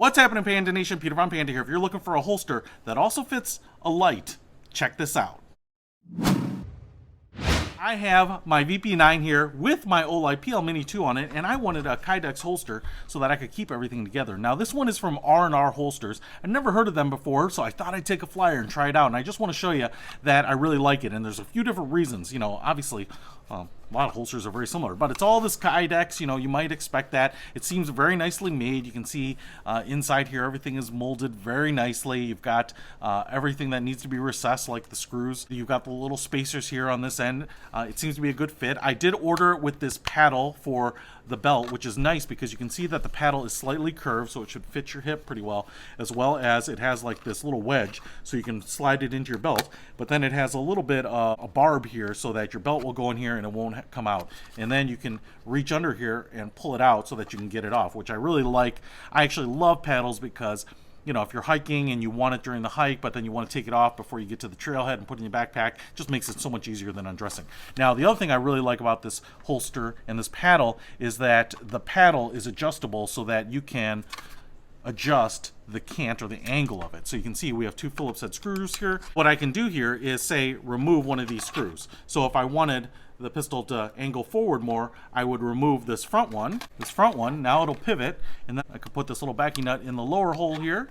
What's happening, Panda Nation? Peter von Panda here. If you're looking for a holster that also fits Olight, check this out. I have my VP9 here with my Olight PL Mini 2 on it, and I wanted a Kydex holster so that I could keep everything together. Now, this one is from R&R Holsters. I've never heard of them before, so I thought I'd take a flyer and try it out. And I just want to show you that I really like it, and there's a few different reasons. You know, obviously, a lot of holsters are very similar, but it's all this Kydex. You know, you might expect that. It seems very nicely made. You can see inside here, everything is molded very nicely. You've got everything that needs to be recessed, like the screws. You've got the little spacers here on this end. It seems to be a good fit. I did order it with this paddle for the belt, which is nice because you can see that the paddle is slightly curved, so it should fit your hip pretty well, as it has like this little wedge, so you can slide it into your belt. But then it has a little bit a barb here, so that your belt will go in here and it won't come out. And then you can reach under here and pull it out so that you can get it off, which I really like. I actually love paddles because, you know, if you're hiking and you want it during the hike, but then you want to take it off before you get to the trailhead and put it in your backpack, it just makes it so much easier than undressing. Now, the other thing I really like about this holster and this paddle is that the paddle is adjustable so that you can adjust the cant or the angle of it. So you can see we have two Phillips head screws here. What I can do here is, say, remove one of these screws. So if I wanted the pistol to angle forward more, I would remove this front one. Now it'll pivot, and then I could put this little backing nut in the lower hole here,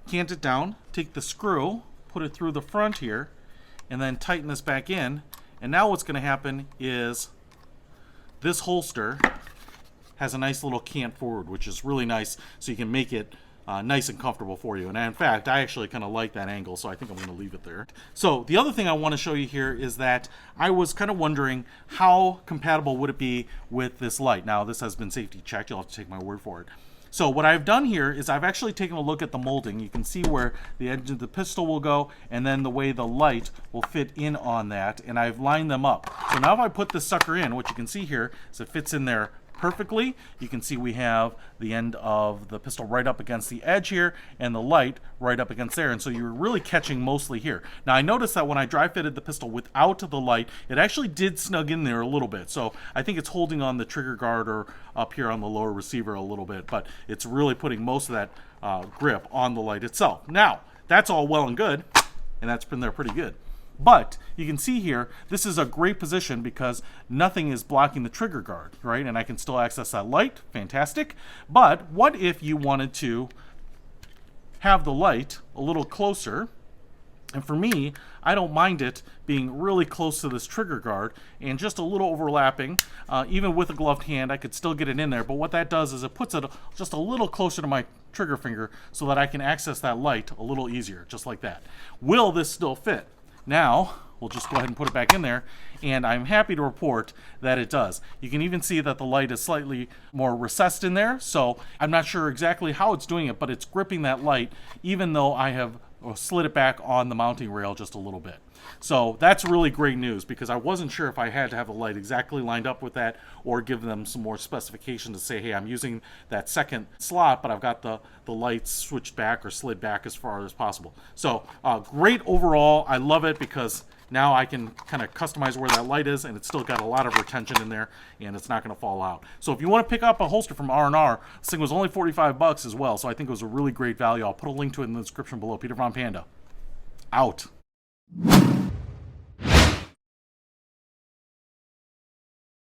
cant it down, take the screw, put it through the front here, and then tighten this back in. And now what's going to happen is this holster has a nice little cant forward, which is really nice, so you can make it nice and comfortable for you. And in fact, I actually kind of like that angle, so I think I'm going to leave it there. So the other thing I want to show you here is that I was kind of wondering how compatible would it be with this light. Now, this has been safety checked. You'll have to take my word for it. So what I've done here is I've actually taken a look at the molding. You can see where the edge of the pistol will go, and then the way the light will fit in on that, and I've lined them up. So now if I put this sucker in, what you can see here is it fits in there perfectly. You can see we have the end of the pistol right up against the edge here and the light right up against there, and so you're really catching mostly here. Now, I noticed that when I dry fitted the pistol without the light, it actually did snug in there a little bit, so I think it's holding on the trigger guard or up here on the lower receiver a little bit, but it's really putting most of that grip on the light itself. Now, that's all well and good, and that's been there pretty good. But you can see here, this is a great position because nothing is blocking the trigger guard, right? And I can still access that light, fantastic. But what if you wanted to have the light a little closer? And for me, I don't mind it being really close to this trigger guard and just a little overlapping. Even with a gloved hand, I could still get it in there. But what that does is it puts it just a little closer to my trigger finger so that I can access that light a little easier, just like that. Will this still fit? Now, we'll just go ahead and put it back in there, and I'm happy to report that it does. You can even see that the light is slightly more recessed in there, so I'm not sure exactly how it's doing it, but it's gripping that light, even though I have slid it back on the mounting rail just a little bit. So that's really great news because I wasn't sure if I had to have the light exactly lined up with that or give them some more specification to say, hey, I'm using that second slot, but I've got the lights switched back or slid back as far as possible. So great overall. I love it because now I can kind of customize where that light is, and it's still got a lot of retention in there, and it's not going to fall out. So if you want to pick up a holster from R&R, this thing was only 45 bucks as well, so I think it was a really great value. I'll put a link to it in the description below. Peter von Panda, out.